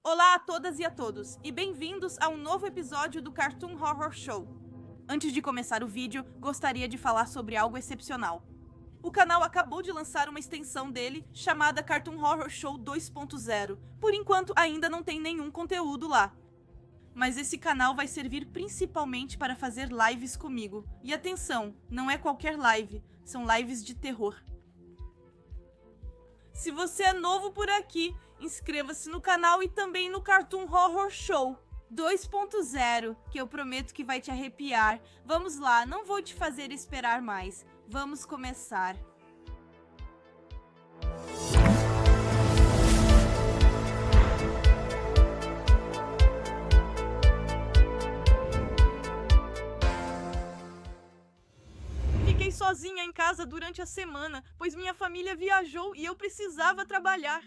Olá a todas e a todos, e bem-vindos a um novo episódio do Cartoon Horror Show. Antes de começar o vídeo, gostaria de falar sobre algo excepcional. O canal acabou de lançar uma extensão dele, chamada Cartoon Horror Show 2.0. Por enquanto, ainda não tem nenhum conteúdo lá. Mas esse canal vai servir principalmente para fazer lives comigo. E atenção, não é qualquer live, são lives de terror. Se você é novo por aqui, inscreva-se no canal e também no Cartoon Horror Show 2.0, que eu prometo que vai te arrepiar. Vamos lá, não vou te fazer esperar mais. Vamos começar. Fiquei sozinha em casa durante a semana, pois minha família viajou e eu precisava trabalhar.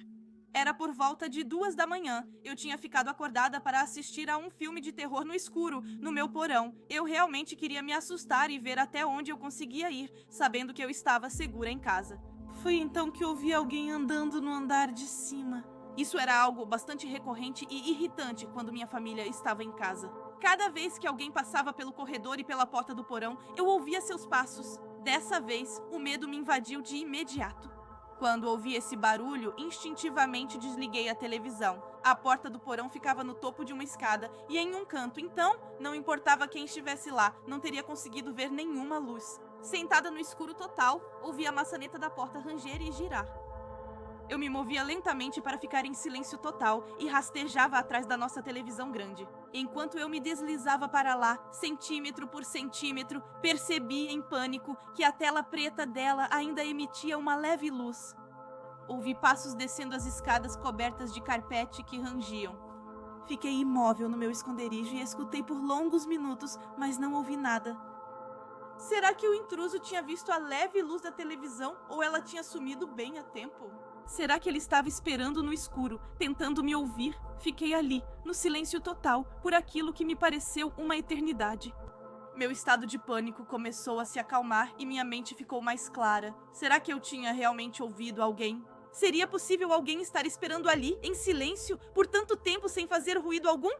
Era por volta de 2 da manhã. Eu tinha ficado acordada para assistir a um filme de terror no escuro, no meu porão. Eu realmente queria me assustar e ver até onde eu conseguia ir, sabendo que eu estava segura em casa. Foi então que ouvi alguém andando no andar de cima. Isso era algo bastante recorrente e irritante quando minha família estava em casa. Cada vez que alguém passava pelo corredor e pela porta do porão, eu ouvia seus passos. Dessa vez, o medo me invadiu de imediato. Quando ouvi esse barulho, instintivamente desliguei a televisão. A porta do porão ficava no topo de uma escada e em um canto, então, não importava quem estivesse lá, não teria conseguido ver nenhuma luz. Sentada no escuro total, ouvi a maçaneta da porta ranger e girar. Eu me movia lentamente para ficar em silêncio total e rastejava atrás da nossa televisão grande. Enquanto eu me deslizava para lá, centímetro por centímetro, percebi em pânico que a tela preta dela ainda emitia uma leve luz. Ouvi passos descendo as escadas cobertas de carpete que rangiam. Fiquei imóvel no meu esconderijo e escutei por longos minutos, mas não ouvi nada. Será que o intruso tinha visto a leve luz da televisão ou ela tinha sumido bem a tempo? Será que ele estava esperando no escuro, tentando me ouvir? Fiquei ali, no silêncio total, por aquilo que me pareceu uma eternidade. Meu estado de pânico começou a se acalmar e minha mente ficou mais clara. Será que eu tinha realmente ouvido alguém? Seria possível alguém estar esperando ali, em silêncio, por tanto tempo sem fazer ruído algum?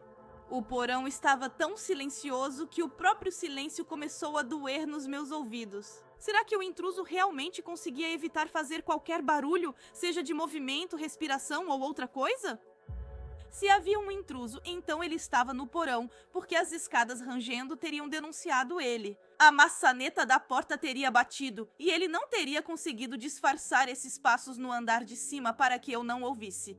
O porão estava tão silencioso que o próprio silêncio começou a doer nos meus ouvidos. Será que o intruso realmente conseguia evitar fazer qualquer barulho, seja de movimento, respiração ou outra coisa? Se havia um intruso, então ele estava no porão, porque as escadas rangendo teriam denunciado ele. A maçaneta da porta teria batido, e ele não teria conseguido disfarçar esses passos no andar de cima para que eu não ouvisse.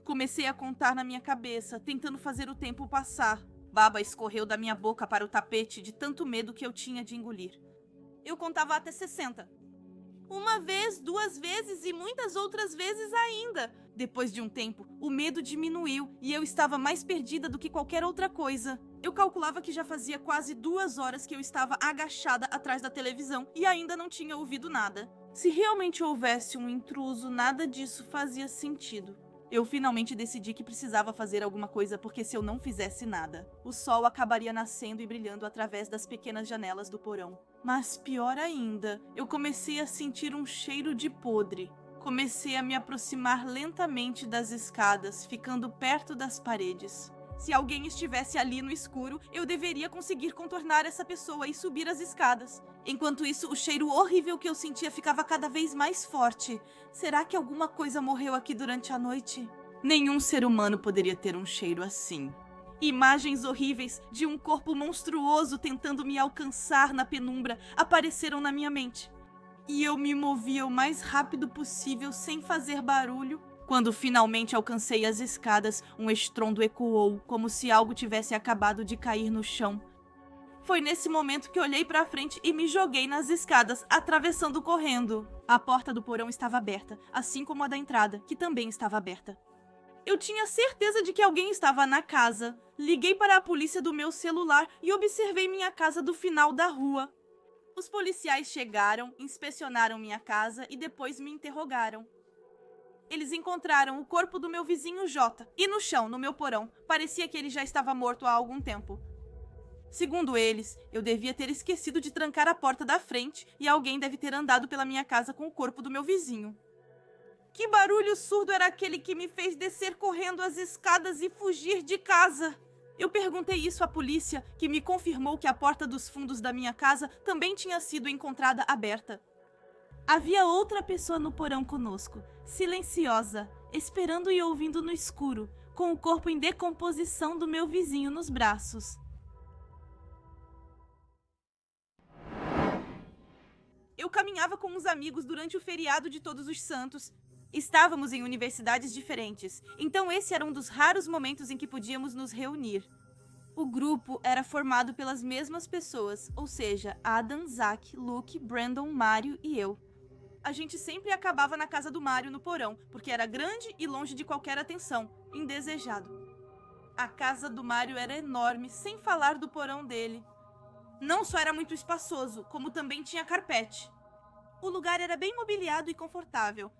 Comecei a contar na minha cabeça, tentando fazer o tempo passar. Baba escorreu da minha boca para o tapete de tanto medo que eu tinha de engolir. Eu contava até 60. Uma vez, 2 vezes e muitas outras vezes ainda. Depois de um tempo, o medo diminuiu e eu estava mais perdida do que qualquer outra coisa. Eu calculava que já fazia quase 2 horas que eu estava agachada atrás da televisão e ainda não tinha ouvido nada. Se realmente houvesse um intruso, nada disso fazia sentido. Eu finalmente decidi que precisava fazer alguma coisa, porque se eu não fizesse nada, o sol acabaria nascendo e brilhando através das pequenas janelas do porão. Mas pior ainda, eu comecei a sentir um cheiro de podre. Comecei a me aproximar lentamente das escadas, ficando perto das paredes. Se alguém estivesse ali no escuro, eu deveria conseguir contornar essa pessoa e subir as escadas. Enquanto isso, o cheiro horrível que eu sentia ficava cada vez mais forte. Será que alguma coisa morreu aqui durante a noite? Nenhum ser humano poderia ter um cheiro assim. Imagens horríveis de um corpo monstruoso tentando me alcançar na penumbra apareceram na minha mente. E eu me movia o mais rápido possível sem fazer barulho. Quando finalmente alcancei as escadas, um estrondo ecoou, como se algo tivesse acabado de cair no chão. Foi nesse momento que olhei pra frente e me joguei nas escadas, atravessando correndo. A porta do porão estava aberta, assim como a da entrada, que também estava aberta. Eu tinha certeza de que alguém estava na casa. Liguei para a polícia do meu celular e observei minha casa do final da rua. Os policiais chegaram, inspecionaram minha casa e depois me interrogaram. Eles encontraram o corpo do meu vizinho Jota, e no chão, no meu porão, parecia que ele já estava morto há algum tempo. Segundo eles, eu devia ter esquecido de trancar a porta da frente e alguém deve ter andado pela minha casa com o corpo do meu vizinho. Que barulho surdo era aquele que me fez descer correndo as escadas e fugir de casa? Eu perguntei isso à polícia, que me confirmou que a porta dos fundos da minha casa também tinha sido encontrada aberta. Havia outra pessoa no porão conosco, silenciosa, esperando e ouvindo no escuro, com o corpo em decomposição do meu vizinho nos braços. Eu caminhava com uns amigos durante o feriado de Todos os Santos. Estávamos em universidades diferentes, então esse era um dos raros momentos em que podíamos nos reunir. O grupo era formado pelas mesmas pessoas, ou seja, Adam, Zack, Luke, Brandon, Mário e eu. A gente sempre acabava na casa do Mário no porão, porque era grande e longe de qualquer atenção, indesejado. A casa do Mário era enorme, sem falar do porão dele. Não só era muito espaçoso, como também tinha carpete. O lugar era bem mobiliado e confortável.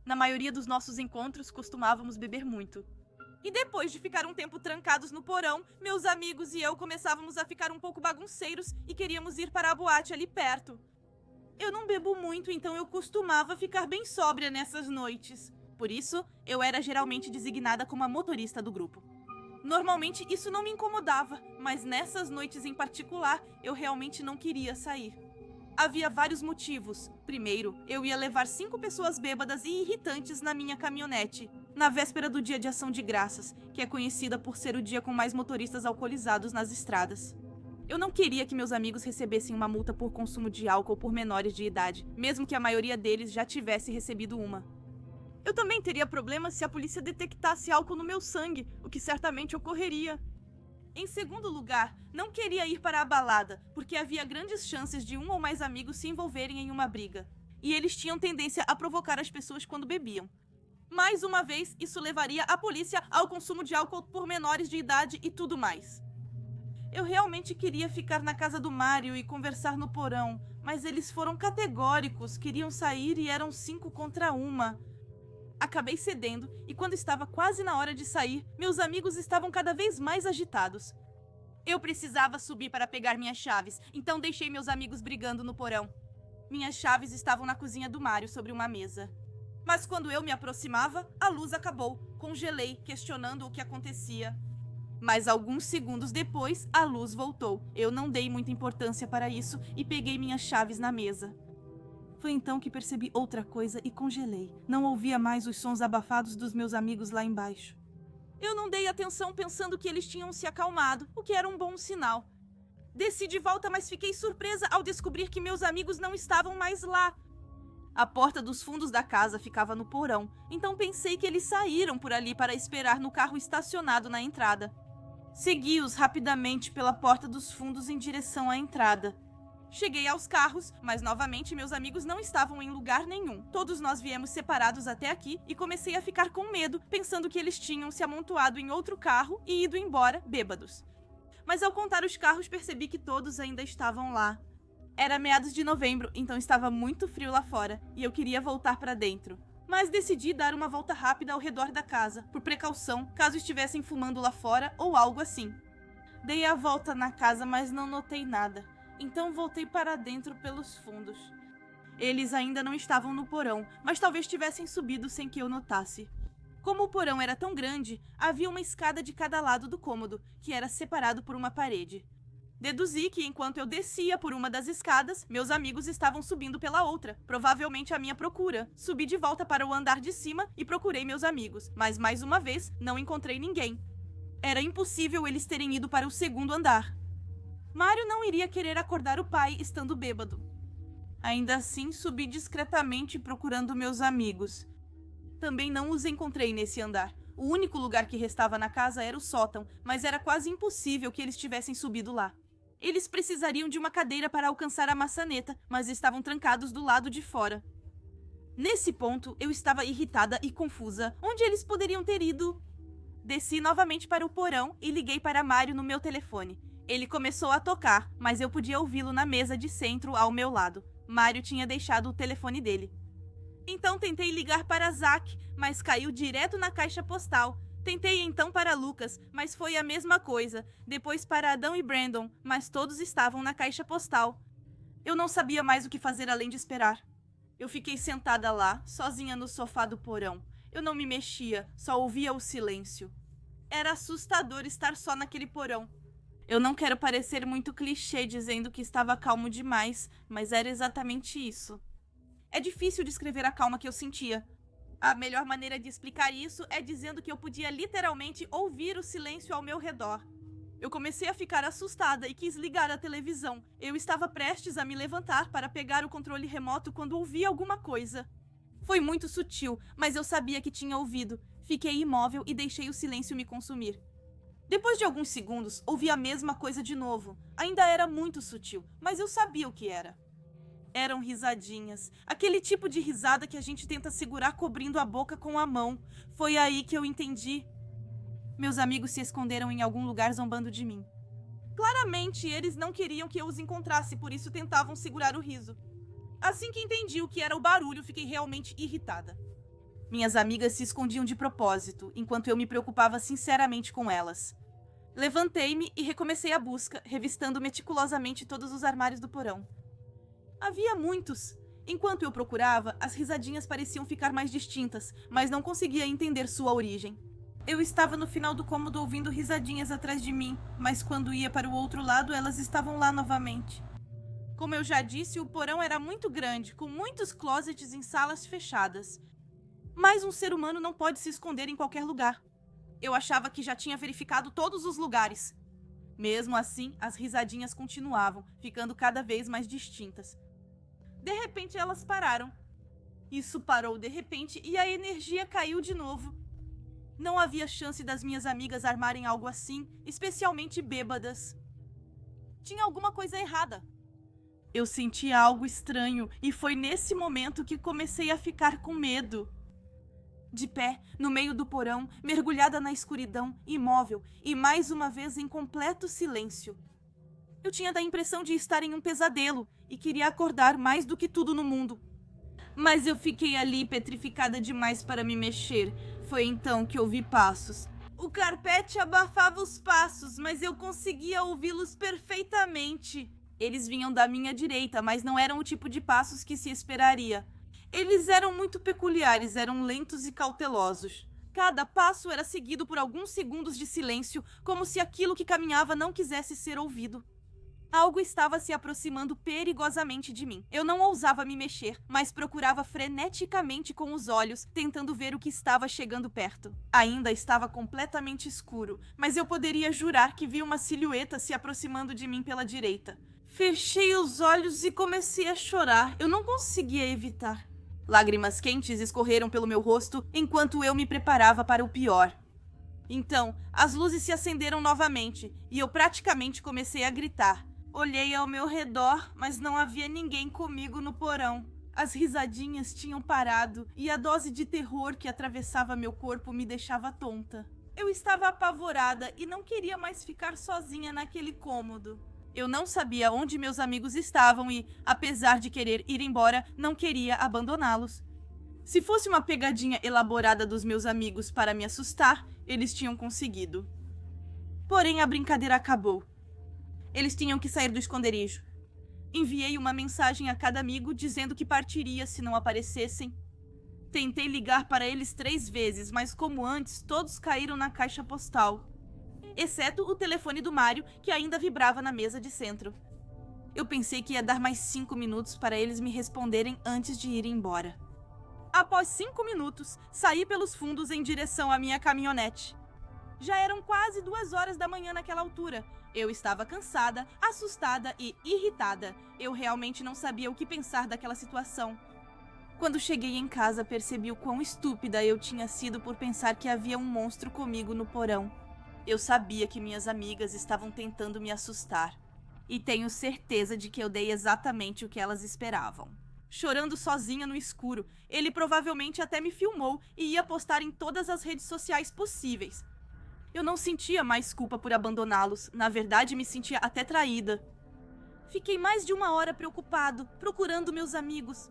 Na maioria dos nossos encontros, costumávamos beber muito. E depois de ficar um tempo trancados no porão, meus amigos e eu começávamos a ficar um pouco bagunceiros e queríamos ir para a boate ali perto. Eu não bebo muito, então eu costumava ficar bem sóbria nessas noites. Por isso, eu era geralmente designada como a motorista do grupo. Normalmente isso não me incomodava, mas nessas noites em particular, eu realmente não queria sair. Havia vários motivos. Primeiro, eu ia levar 5 pessoas bêbadas e irritantes na minha caminhonete, na véspera do Dia de Ação de Graças, que é conhecida por ser o dia com mais motoristas alcoolizados nas estradas. Eu não queria que meus amigos recebessem uma multa por consumo de álcool por menores de idade, mesmo que a maioria deles já tivesse recebido uma. Eu também teria problema se a polícia detectasse álcool no meu sangue, o que certamente ocorreria. Em segundo lugar, não queria ir para a balada, porque havia grandes chances de um ou mais amigos se envolverem em uma briga. E eles tinham tendência a provocar as pessoas quando bebiam. Mais uma vez, isso levaria a polícia ao consumo de álcool por menores de idade e tudo mais. Eu realmente queria ficar na casa do Mário e conversar no porão, mas eles foram categóricos, queriam sair e eram 5 contra 1. Acabei cedendo, e quando estava quase na hora de sair, meus amigos estavam cada vez mais agitados. Eu precisava subir para pegar minhas chaves, então deixei meus amigos brigando no porão. Minhas chaves estavam na cozinha do Mário sobre uma mesa. Mas quando eu me aproximava, a luz acabou. Congelei, questionando o que acontecia. Mas alguns segundos depois, a luz voltou. Eu não dei muita importância para isso e peguei minhas chaves na mesa. Foi então que percebi outra coisa e congelei. Não ouvia mais os sons abafados dos meus amigos lá embaixo. Eu não dei atenção pensando que eles tinham se acalmado, o que era um bom sinal. Desci de volta, mas fiquei surpresa ao descobrir que meus amigos não estavam mais lá. A porta dos fundos da casa ficava no porão, então pensei que eles saíram por ali para esperar no carro estacionado na entrada. Segui-os rapidamente pela porta dos fundos em direção à entrada. Cheguei aos carros, mas novamente meus amigos não estavam em lugar nenhum. Todos nós viemos separados até aqui e comecei a ficar com medo, pensando que eles tinham se amontoado em outro carro e ido embora bêbados. Mas ao contar os carros percebi que todos ainda estavam lá. Era meados de novembro, então estava muito frio lá fora e eu queria voltar para dentro. Mas decidi dar uma volta rápida ao redor da casa, por precaução, caso estivessem fumando lá fora ou algo assim. Dei a volta na casa, mas não notei nada. Então voltei para dentro pelos fundos. Eles ainda não estavam no porão, mas talvez tivessem subido sem que eu notasse. Como o porão era tão grande, havia uma escada de cada lado do cômodo, que era separado por uma parede. Deduzi que enquanto eu descia por uma das escadas, meus amigos estavam subindo pela outra, provavelmente à minha procura. Subi de volta para o andar de cima e procurei meus amigos, mas mais uma vez não encontrei ninguém. Era impossível eles terem ido para o segundo andar. Mário não iria querer acordar o pai estando bêbado. Ainda assim, subi discretamente procurando meus amigos. Também não os encontrei nesse andar. O único lugar que restava na casa era o sótão, mas era quase impossível que eles tivessem subido lá. Eles precisariam de uma cadeira para alcançar a maçaneta, mas estavam trancados do lado de fora. Nesse ponto, eu estava irritada e confusa. Onde eles poderiam ter ido? Desci novamente para o porão e liguei para Mário no meu telefone. Ele começou a tocar, mas eu podia ouvi-lo na mesa de centro ao meu lado. Mário tinha deixado o telefone dele. Então tentei ligar para Zack, mas caiu direto na caixa postal. Tentei então para Lucas, mas foi a mesma coisa. Depois para Adão e Brandon, mas todos estavam na caixa postal. Eu não sabia mais o que fazer além de esperar. Eu fiquei sentada lá, sozinha no sofá do porão. Eu não me mexia, só ouvia o silêncio. Era assustador estar só naquele porão. Eu não quero parecer muito clichê dizendo que estava calmo demais, mas era exatamente isso. É difícil descrever a calma que eu sentia. A melhor maneira de explicar isso é dizendo que eu podia literalmente ouvir o silêncio ao meu redor. Eu comecei a ficar assustada e quis ligar a televisão. Eu estava prestes a me levantar para pegar o controle remoto quando ouvi alguma coisa. Foi muito sutil, mas eu sabia que tinha ouvido. Fiquei imóvel e deixei o silêncio me consumir. Depois de alguns segundos, ouvi a mesma coisa de novo. Ainda era muito sutil, mas eu sabia o que era. Eram risadinhas. Aquele tipo de risada que a gente tenta segurar cobrindo a boca com a mão. Foi aí que eu entendi. Meus amigos se esconderam em algum lugar zombando de mim. Claramente, eles não queriam que eu os encontrasse, por isso tentavam segurar o riso. Assim que entendi o que era o barulho, fiquei realmente irritada. Minhas amigas se escondiam de propósito, enquanto eu me preocupava sinceramente com elas. Levantei-me e recomecei a busca, revistando meticulosamente todos os armários do porão. Havia muitos. Enquanto eu procurava, as risadinhas pareciam ficar mais distintas, mas não conseguia entender sua origem. Eu estava no final do cômodo ouvindo risadinhas atrás de mim, mas quando ia para o outro lado, elas estavam lá novamente. Como eu já disse, o porão era muito grande, com muitos closets em salas fechadas. Mas um ser humano não pode se esconder em qualquer lugar. Eu achava que já tinha verificado todos os lugares. Mesmo assim, as risadinhas continuavam, ficando cada vez mais distintas. De repente, elas pararam. Isso parou de repente e a energia caiu de novo. Não havia chance das minhas amigas armarem algo assim, especialmente bêbadas. Tinha alguma coisa errada. Eu sentia algo estranho e foi nesse momento que comecei a ficar com medo. De pé, no meio do porão, mergulhada na escuridão, imóvel e mais uma vez em completo silêncio. Eu tinha a impressão de estar em um pesadelo e queria acordar mais do que tudo no mundo. Mas eu fiquei ali petrificada demais para me mexer. Foi então que ouvi passos. O carpete abafava os passos, mas eu conseguia ouvi-los perfeitamente. Eles vinham da minha direita, mas não eram o tipo de passos que se esperaria. Eles eram muito peculiares, eram lentos e cautelosos. Cada passo era seguido por alguns segundos de silêncio, como se aquilo que caminhava não quisesse ser ouvido. Algo estava se aproximando perigosamente de mim. Eu não ousava me mexer, mas procurava freneticamente com os olhos, tentando ver o que estava chegando perto. Ainda estava completamente escuro, mas eu poderia jurar que vi uma silhueta se aproximando de mim pela direita. Fechei os olhos e comecei a chorar. Eu não conseguia evitar. Lágrimas quentes escorreram pelo meu rosto enquanto eu me preparava para o pior. Então, as luzes se acenderam novamente e eu praticamente comecei a gritar. Olhei ao meu redor, mas não havia ninguém comigo no porão. As risadinhas tinham parado e a dose de terror que atravessava meu corpo me deixava tonta. Eu estava apavorada e não queria mais ficar sozinha naquele cômodo. Eu não sabia onde meus amigos estavam e, apesar de querer ir embora, não queria abandoná-los. Se fosse uma pegadinha elaborada dos meus amigos para me assustar, eles tinham conseguido. Porém, a brincadeira acabou. Eles tinham que sair do esconderijo. Enviei uma mensagem a cada amigo dizendo que partiria se não aparecessem. Tentei ligar para eles 3 vezes, mas como antes, todos caíram na caixa postal. Exceto o telefone do Mário, que ainda vibrava na mesa de centro. Eu pensei que ia dar mais 5 minutos para eles me responderem antes de ir embora. Após 5 minutos, saí pelos fundos em direção à minha caminhonete. Já eram quase 2 horas da manhã naquela altura. Eu estava cansada, assustada e irritada. Eu realmente não sabia o que pensar daquela situação. Quando cheguei em casa, percebi o quão estúpida eu tinha sido por pensar que havia um monstro comigo no porão. Eu sabia que minhas amigas estavam tentando me assustar. E tenho certeza de que eu dei exatamente o que elas esperavam. Chorando sozinha no escuro, ele provavelmente até me filmou e ia postar em todas as redes sociais possíveis. Eu não sentia mais culpa por abandoná-los, na verdade me sentia até traída. Fiquei mais de 1 hora preocupado, procurando meus amigos.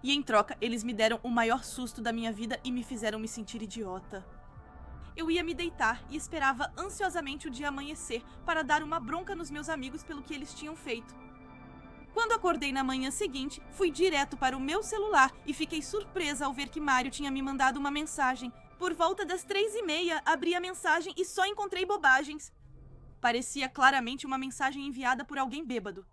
E em troca, eles me deram o maior susto da minha vida e me fizeram me sentir idiota. Eu ia me deitar e esperava ansiosamente o dia amanhecer para dar uma bronca nos meus amigos pelo que eles tinham feito. Quando acordei na manhã seguinte, fui direto para o meu celular e fiquei surpresa ao ver que Mário tinha me mandado uma mensagem. Por volta das 3h30, abri a mensagem e só encontrei bobagens. Parecia claramente uma mensagem enviada por alguém bêbado.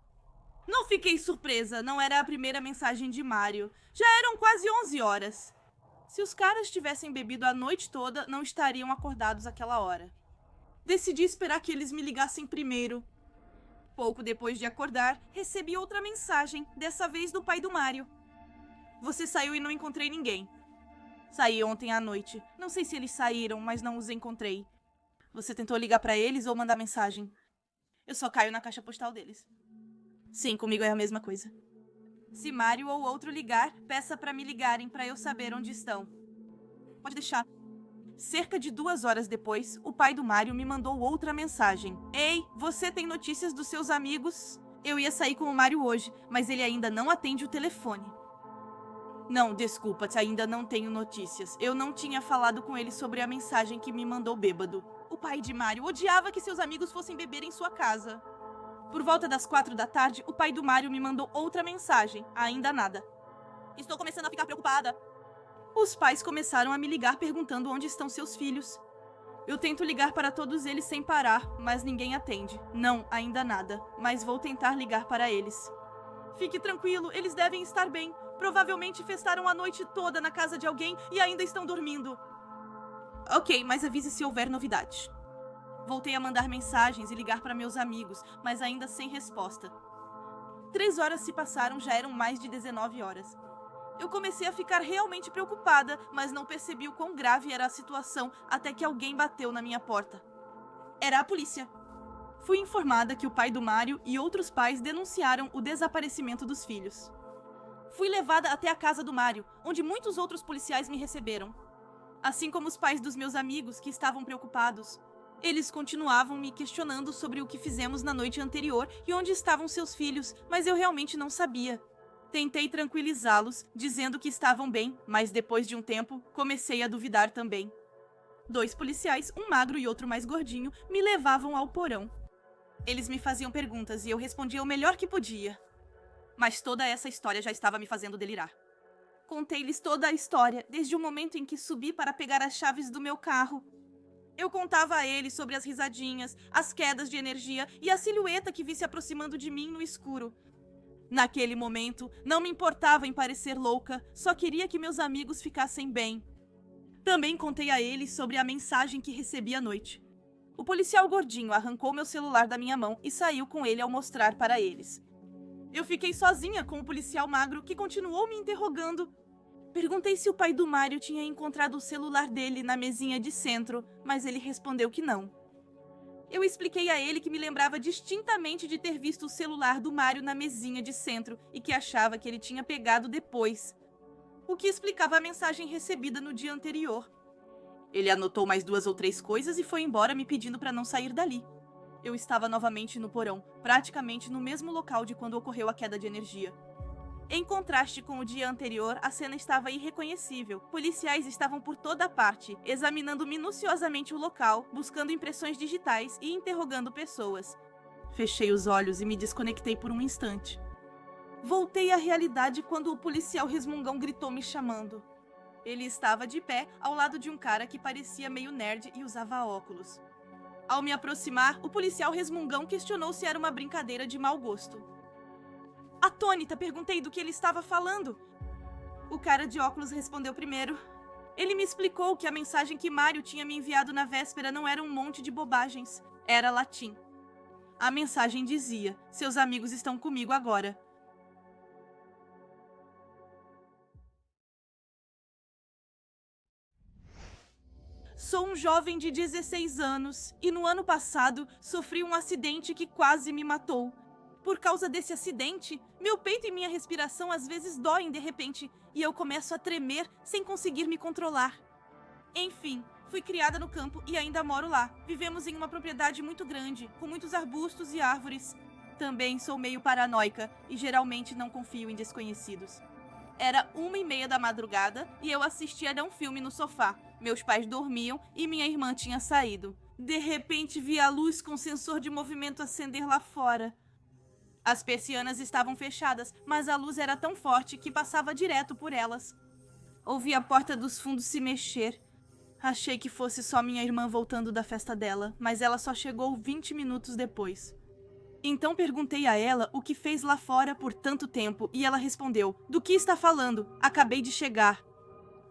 Não fiquei surpresa, não era a primeira mensagem de Mário. Já eram quase 11 horas. Se os caras tivessem bebido a noite toda, não estariam acordados àquela hora. Decidi esperar que eles me ligassem primeiro. Pouco depois de acordar, recebi outra mensagem, dessa vez do pai do Mário. Você saiu e não encontrei ninguém. Saí ontem à noite. Não sei se eles saíram, mas não os encontrei. Você tentou ligar pra eles ou mandar mensagem? Eu só caio na caixa postal deles. Sim, comigo é a mesma coisa. Se Mário ou outro ligar, peça pra me ligarem pra eu saber onde estão. Pode deixar. Cerca de 2 horas depois, o pai do Mário me mandou outra mensagem. Ei, você tem notícias dos seus amigos? Eu ia sair com o Mário hoje, mas ele ainda não atende o telefone. Não, desculpa, ainda não tenho notícias. Eu não tinha falado com ele sobre a mensagem que me mandou bêbado. O pai de Mário odiava que seus amigos fossem beber em sua casa. Por volta das 4 da tarde, o pai do Mário me mandou outra mensagem. Ainda nada. Estou começando a ficar preocupada. Os pais começaram a me ligar perguntando onde estão seus filhos. Eu tento ligar para todos eles sem parar, mas ninguém atende. Não, ainda nada, mas vou tentar ligar para eles. Fique tranquilo, eles devem estar bem. Provavelmente festaram a noite toda na casa de alguém e ainda estão dormindo. Ok, mas avise se houver novidades. Voltei a mandar mensagens e ligar para meus amigos, mas ainda sem resposta. 3 horas se passaram, já eram mais de 19 horas. Eu comecei a ficar realmente preocupada, mas não percebi o quão grave era a situação até que alguém bateu na minha porta. Era a polícia. Fui informada que o pai do Mário e outros pais denunciaram o desaparecimento dos filhos. Fui levada até a casa do Mário, onde muitos outros policiais me receberam. Assim como os pais dos meus amigos, que estavam preocupados. Eles continuavam me questionando sobre o que fizemos na noite anterior e onde estavam seus filhos, mas eu realmente não sabia. Tentei tranquilizá-los, dizendo que estavam bem, mas depois de um tempo, comecei a duvidar também. 2 policiais, um magro e outro mais gordinho, me levavam ao porão. Eles me faziam perguntas e eu respondia o melhor que podia. Mas toda essa história já estava me fazendo delirar. Contei-lhes toda a história, desde o momento em que subi para pegar as chaves do meu carro. Eu contava a eles sobre as risadinhas, as quedas de energia e a silhueta que vi se aproximando de mim no escuro. Naquele momento, não me importava em parecer louca, só queria que meus amigos ficassem bem. Também contei a eles sobre a mensagem que recebi à noite. O policial gordinho arrancou meu celular da minha mão e saiu com ele ao mostrar para eles. Eu fiquei sozinha com o policial magro que continuou me interrogando. Perguntei se o pai do Mário tinha encontrado o celular dele na mesinha de centro, mas ele respondeu que não. Eu expliquei a ele que me lembrava distintamente de ter visto o celular do Mário na mesinha de centro e que achava que ele tinha pegado depois, o que explicava a mensagem recebida no dia anterior. Ele anotou mais 2 ou 3 coisas e foi embora me pedindo para não sair dali. Eu estava novamente no porão, praticamente no mesmo local de quando ocorreu a queda de energia. Em contraste com o dia anterior, a cena estava irreconhecível. Policiais estavam por toda parte, examinando minuciosamente o local, buscando impressões digitais e interrogando pessoas. Fechei os olhos e me desconectei por um instante. Voltei à realidade quando o policial resmungão gritou me chamando. Ele estava de pé, ao lado de um cara que parecia meio nerd e usava óculos. Ao me aproximar, o policial resmungão questionou se era uma brincadeira de mau gosto. Atônita, perguntei do que ele estava falando. O cara de óculos respondeu primeiro. Ele me explicou que a mensagem que Mário tinha me enviado na véspera não era um monte de bobagens. Era latim. A mensagem dizia: seus amigos estão comigo agora. Sou um jovem de 16 anos e no ano passado sofri um acidente que quase me matou. Por causa desse acidente, meu peito e minha respiração às vezes doem de repente e eu começo a tremer sem conseguir me controlar. Enfim, fui criada no campo e ainda moro lá. Vivemos em uma propriedade muito grande, com muitos arbustos e árvores. Também sou meio paranoica e geralmente não confio em desconhecidos. Era 1h30 da madrugada e eu assistia a um filme no sofá. Meus pais dormiam e minha irmã tinha saído. De repente vi a luz com sensor de movimento acender lá fora. As persianas estavam fechadas, mas a luz era tão forte que passava direto por elas. Ouvi a porta dos fundos se mexer. Achei que fosse só minha irmã voltando da festa dela, mas ela só chegou 20 minutos depois. Então perguntei a ela o que fez lá fora por tanto tempo e ela respondeu: "Do que está falando? Acabei de chegar."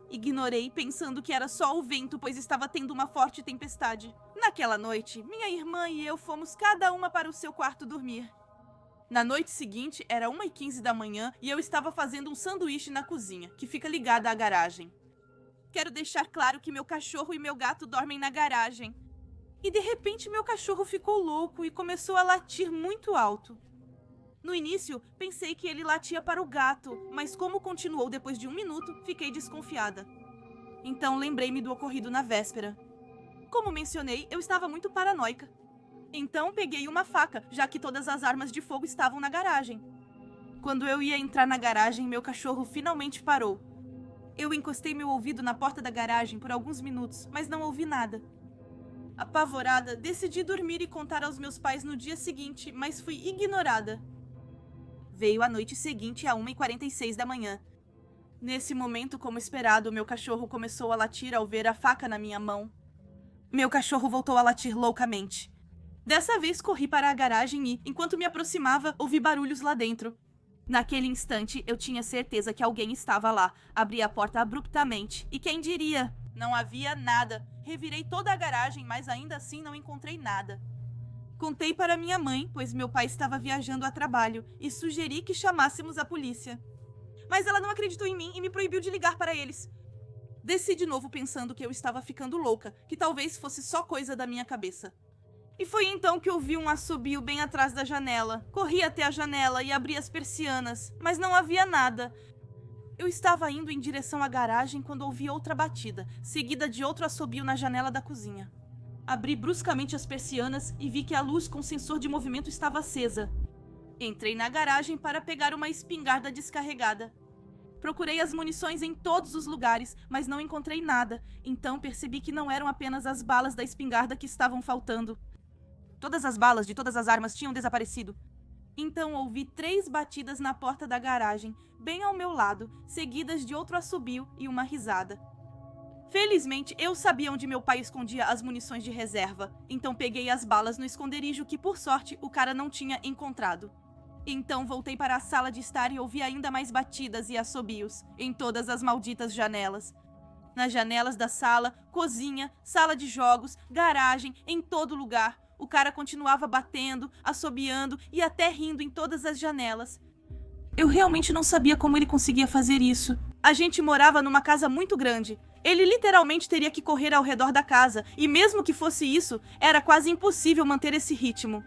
Ignorei, pensando que era só o vento, pois estava tendo uma forte tempestade. Naquela noite, minha irmã e eu fomos cada uma para o seu quarto dormir. Na noite seguinte, era 1h15 da manhã e eu estava fazendo um sanduíche na cozinha, que fica ligada à garagem. Quero deixar claro que meu cachorro e meu gato dormem na garagem. E de repente meu cachorro ficou louco e começou a latir muito alto. No início, pensei que ele latia para o gato, mas como continuou depois de 1 minuto, fiquei desconfiada. Então lembrei-me do ocorrido na véspera. Como mencionei, eu estava muito paranoica. Então peguei uma faca, já que todas as armas de fogo estavam na garagem. Quando eu ia entrar na garagem, meu cachorro finalmente parou. Eu encostei meu ouvido na porta da garagem por alguns minutos, mas não ouvi nada. Apavorada, decidi dormir e contar aos meus pais no dia seguinte, mas fui ignorada. Veio a noite seguinte, a 1h46 da manhã. Nesse momento, como esperado, meu cachorro começou a latir ao ver a faca na minha mão. Meu cachorro voltou a latir loucamente. Dessa vez, corri para a garagem e, enquanto me aproximava, ouvi barulhos lá dentro. Naquele instante, eu tinha certeza que alguém estava lá. Abri a porta abruptamente. E quem diria? Não havia nada. Revirei toda a garagem, mas ainda assim não encontrei nada. Contei para minha mãe, pois meu pai estava viajando a trabalho, e sugeri que chamássemos a polícia. Mas ela não acreditou em mim e me proibiu de ligar para eles. Desci de novo pensando que eu estava ficando louca, que talvez fosse só coisa da minha cabeça. E foi então que ouvi um assobio bem atrás da janela. Corri até a janela e abri as persianas, mas não havia nada. Eu estava indo em direção à garagem quando ouvi outra batida, seguida de outro assobio na janela da cozinha. Abri bruscamente as persianas e vi que a luz com sensor de movimento estava acesa. Entrei na garagem para pegar uma espingarda descarregada. Procurei as munições em todos os lugares, mas não encontrei nada. Então percebi que não eram apenas as balas da espingarda que estavam faltando. Todas as balas de todas as armas tinham desaparecido. Então ouvi 3 batidas na porta da garagem, bem ao meu lado, seguidas de outro assobio e uma risada. Felizmente, eu sabia onde meu pai escondia as munições de reserva, então peguei as balas no esconderijo que, por sorte, o cara não tinha encontrado. Então voltei para a sala de estar e ouvi ainda mais batidas e assobios, em todas as malditas janelas. Nas janelas da sala, cozinha, sala de jogos, garagem, em todo lugar. O cara continuava batendo, assobiando e até rindo em todas as janelas. Eu realmente não sabia como ele conseguia fazer isso. A gente morava numa casa muito grande. Ele literalmente teria que correr ao redor da casa, e mesmo que fosse isso, era quase impossível manter esse ritmo.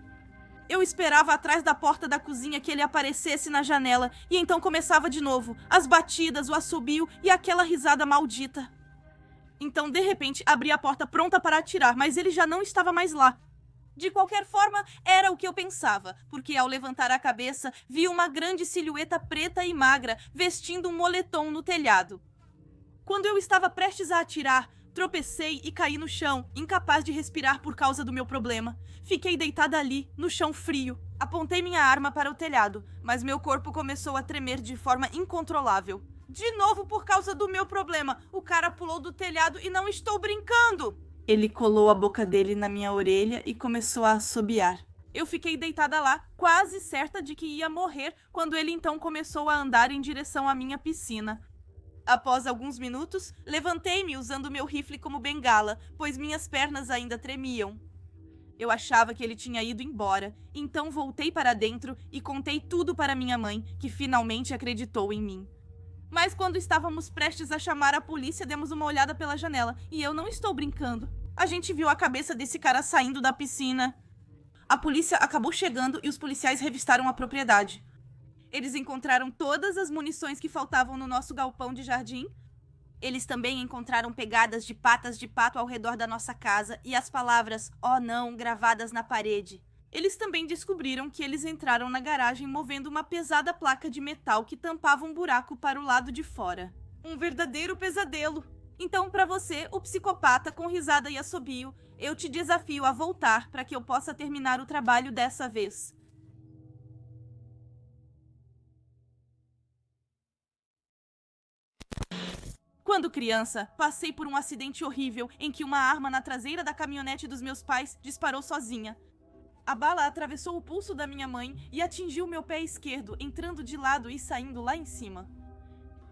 Eu esperava atrás da porta da cozinha que ele aparecesse na janela, e então começava de novo, as batidas, o assobio e aquela risada maldita. Então, de repente, abri a porta pronta para atirar, mas ele já não estava mais lá. De qualquer forma, era o que eu pensava, porque ao levantar a cabeça, vi uma grande silhueta preta e magra, vestindo um moletom no telhado. Quando eu estava prestes a atirar, tropecei e caí no chão, incapaz de respirar por causa do meu problema. Fiquei deitada ali, no chão frio. Apontei minha arma para o telhado, mas meu corpo começou a tremer de forma incontrolável. De novo por causa do meu problema, o cara pulou do telhado e não estou brincando! Ele colou a boca dele na minha orelha e começou a assobiar. Eu fiquei deitada lá, quase certa de que ia morrer, quando ele então começou a andar em direção à minha piscina. Após alguns minutos, levantei-me usando meu rifle como bengala, pois minhas pernas ainda tremiam. Eu achava que ele tinha ido embora, então voltei para dentro e contei tudo para minha mãe, que finalmente acreditou em mim. Mas quando estávamos prestes a chamar a polícia, demos uma olhada pela janela, e eu não estou brincando. A gente viu a cabeça desse cara saindo da piscina. A polícia acabou chegando e os policiais revistaram a propriedade. Eles encontraram todas as munições que faltavam no nosso galpão de jardim. Eles também encontraram pegadas de patas de pato ao redor da nossa casa e as palavras "Oh não" gravadas na parede. Eles também descobriram que eles entraram na garagem movendo uma pesada placa de metal que tampava um buraco para o lado de fora. Um verdadeiro pesadelo. Então, para você, o psicopata com risada e assobio, eu te desafio a voltar para que eu possa terminar o trabalho dessa vez. Quando criança, passei por um acidente horrível em que uma arma na traseira da caminhonete dos meus pais disparou sozinha. A bala atravessou o pulso da minha mãe e atingiu meu pé esquerdo, entrando de lado e saindo lá em cima.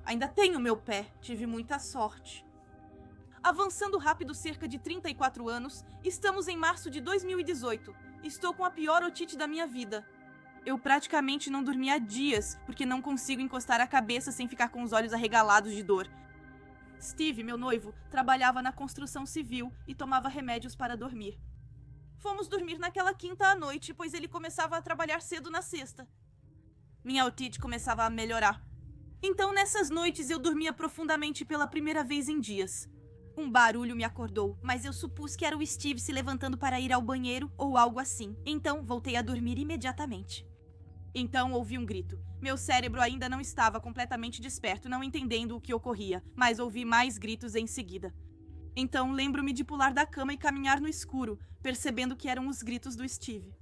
Ainda tenho meu pé, tive muita sorte. Avançando rápido cerca de 34 anos, estamos em março de 2018. Estou com a pior otite da minha vida. Eu praticamente não dormi há dias, porque não consigo encostar a cabeça sem ficar com os olhos arregalados de dor. Steve, meu noivo, trabalhava na construção civil e tomava remédios para dormir. Fomos dormir naquela quinta à noite, pois ele começava a trabalhar cedo na sexta. Minha otite começava a melhorar. Então, nessas noites, eu dormia profundamente pela primeira vez em dias. Um barulho me acordou, mas eu supus que era o Steve se levantando para ir ao banheiro ou algo assim. Então, voltei a dormir imediatamente. Então, ouvi um grito. Meu cérebro ainda não estava completamente desperto, não entendendo o que ocorria, mas ouvi mais gritos em seguida. Então, lembro-me de pular da cama e caminhar no escuro, percebendo que eram os gritos do Steve.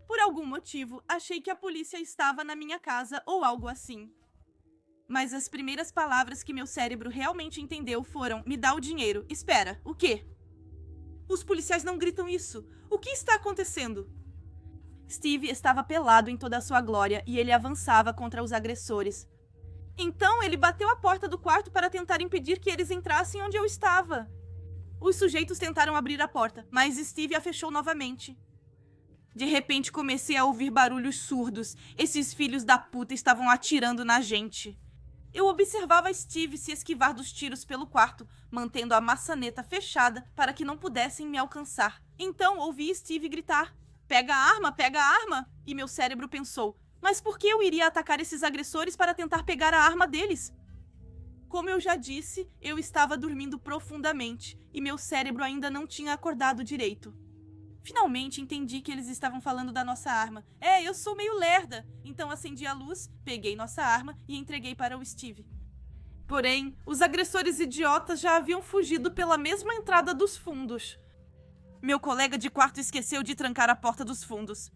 Por algum motivo, achei que a polícia estava na minha casa ou algo assim. Mas as primeiras palavras que meu cérebro realmente entendeu foram: me dá o dinheiro. Espera, o quê? Os policiais não gritam isso. O que está acontecendo? Steve estava pelado em toda a sua glória e ele avançava contra os agressores. Então ele bateu a porta do quarto para tentar impedir que eles entrassem onde eu estava. Os sujeitos tentaram abrir a porta, mas Steve a fechou novamente. De repente comecei a ouvir barulhos surdos. Esses filhos da puta estavam atirando na gente. Eu observava Steve se esquivar dos tiros pelo quarto, mantendo a maçaneta fechada para que não pudessem me alcançar. Então ouvi Steve gritar: pega a arma! E meu cérebro pensou: mas por que eu iria atacar esses agressores para tentar pegar a arma deles? Como eu já disse, eu estava dormindo profundamente e meu cérebro ainda não tinha acordado direito. Finalmente entendi que eles estavam falando da nossa arma. Eu sou meio lerda. Então acendi a luz, peguei nossa arma e entreguei para o Steve. Porém, os agressores idiotas já haviam fugido pela mesma entrada dos fundos. Meu colega de quarto esqueceu de trancar a porta dos fundos.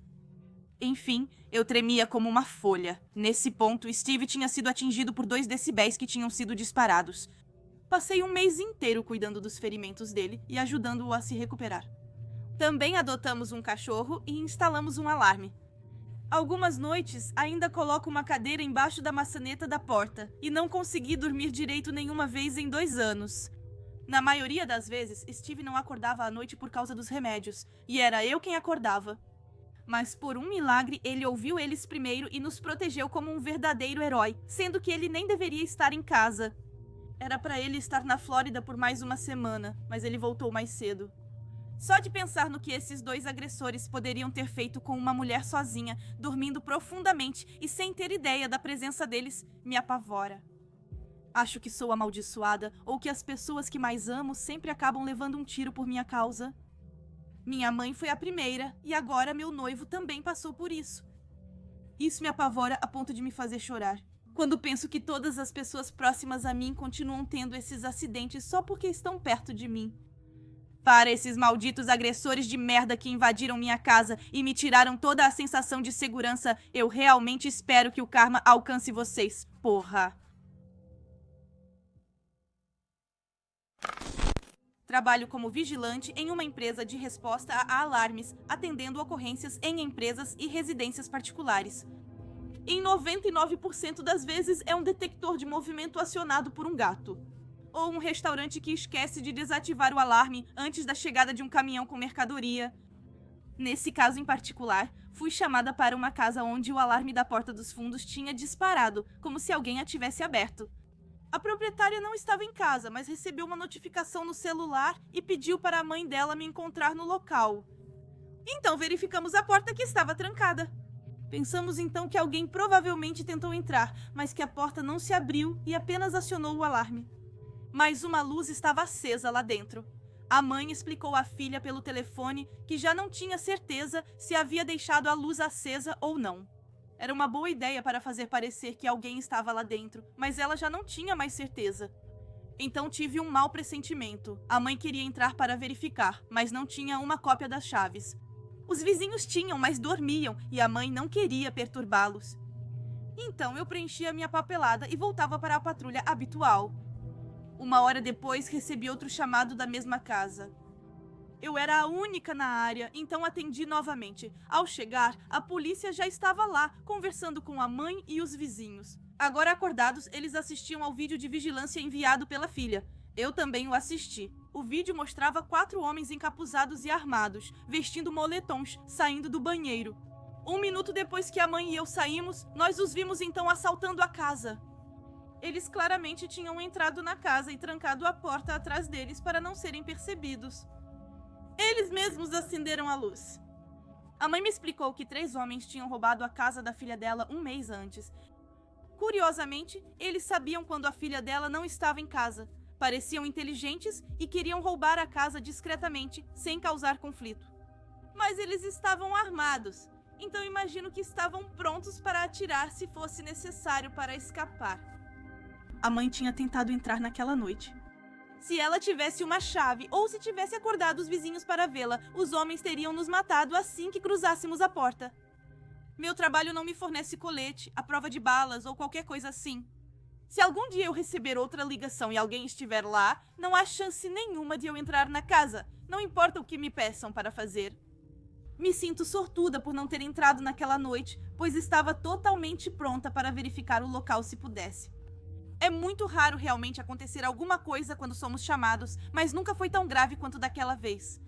Enfim, eu tremia como uma folha. Nesse ponto, Steve tinha sido atingido por 2 decibéis que tinham sido disparados. Passei um mês inteiro cuidando dos ferimentos dele e ajudando-o a se recuperar. Também adotamos um cachorro e instalamos um alarme. Algumas noites, ainda coloco uma cadeira embaixo da maçaneta da porta e não consegui dormir direito nenhuma vez em 2 anos. Na maioria das vezes, Steve não acordava à noite por causa dos remédios, e era eu quem acordava. Mas por um milagre, ele ouviu eles primeiro e nos protegeu como um verdadeiro herói, sendo que ele nem deveria estar em casa. Era para ele estar na Flórida por mais uma semana, mas ele voltou mais cedo. Só de pensar no que esses 2 agressores poderiam ter feito com uma mulher sozinha, dormindo profundamente e sem ter ideia da presença deles, me apavora. Acho que sou amaldiçoada ou que as pessoas que mais amo sempre acabam levando um tiro por minha causa. Minha mãe foi a primeira e agora meu noivo também passou por isso. Isso me apavora a ponto de me fazer chorar. Quando penso que todas as pessoas próximas a mim continuam tendo esses acidentes só porque estão perto de mim. Para esses malditos agressores de merda que invadiram minha casa e me tiraram toda a sensação de segurança, eu realmente espero que o karma alcance vocês, porra. Trabalho como vigilante em uma empresa de resposta a alarmes, atendendo ocorrências em empresas e residências particulares. Em 99% das vezes é um detector de movimento acionado por um gato. Ou um restaurante que esquece de desativar o alarme antes da chegada de um caminhão com mercadoria. Nesse caso em particular, fui chamada para uma casa onde o alarme da porta dos fundos tinha disparado, como se alguém a tivesse aberto. A proprietária não estava em casa, mas recebeu uma notificação no celular e pediu para a mãe dela me encontrar no local. Então verificamos a porta que estava trancada. Pensamos então que alguém provavelmente tentou entrar, mas que a porta não se abriu e apenas acionou o alarme. Mas uma luz estava acesa lá dentro. A mãe explicou à filha pelo telefone que já não tinha certeza se havia deixado a luz acesa ou não. Era uma boa ideia para fazer parecer que alguém estava lá dentro, mas ela já não tinha mais certeza. Então tive um mau pressentimento. A mãe queria entrar para verificar, mas não tinha uma cópia das chaves. Os vizinhos tinham, mas dormiam, e a mãe não queria perturbá-los. Então eu preenchia minha papelada e voltava para a patrulha habitual. 1 hora depois, recebi outro chamado da mesma casa. Eu era a única na área, então atendi novamente. Ao chegar, a polícia já estava lá, conversando com a mãe e os vizinhos. Agora acordados, eles assistiam ao vídeo de vigilância enviado pela filha. Eu também o assisti. O vídeo mostrava 4 homens encapuzados e armados, vestindo moletons, saindo do banheiro. 1 minuto depois que a mãe e eu saímos, nós os vimos então assaltando a casa. Eles claramente tinham entrado na casa e trancado a porta atrás deles para não serem percebidos. Eles mesmos acenderam a luz. A mãe me explicou que 3 homens tinham roubado a casa da filha dela 1 mês antes. Curiosamente, eles sabiam quando a filha dela não estava em casa. Pareciam inteligentes e queriam roubar a casa discretamente, sem causar conflito. Mas eles estavam armados, então imagino que estavam prontos para atirar se fosse necessário para escapar. A mãe tinha tentado entrar naquela noite. Se ela tivesse uma chave ou se tivesse acordado os vizinhos para vê-la, os homens teriam nos matado assim que cruzássemos a porta. Meu trabalho não me fornece colete, a prova de balas ou qualquer coisa assim. Se algum dia eu receber outra ligação e alguém estiver lá, não há chance nenhuma de eu entrar na casa, não importa o que me peçam para fazer. Me sinto sortuda por não ter entrado naquela noite, pois estava totalmente pronta para verificar o local se pudesse. É muito raro realmente acontecer alguma coisa quando somos chamados, mas nunca foi tão grave quanto daquela vez.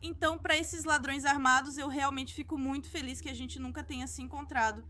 Então, para esses ladrões armados, eu realmente fico muito feliz que a gente nunca tenha se encontrado.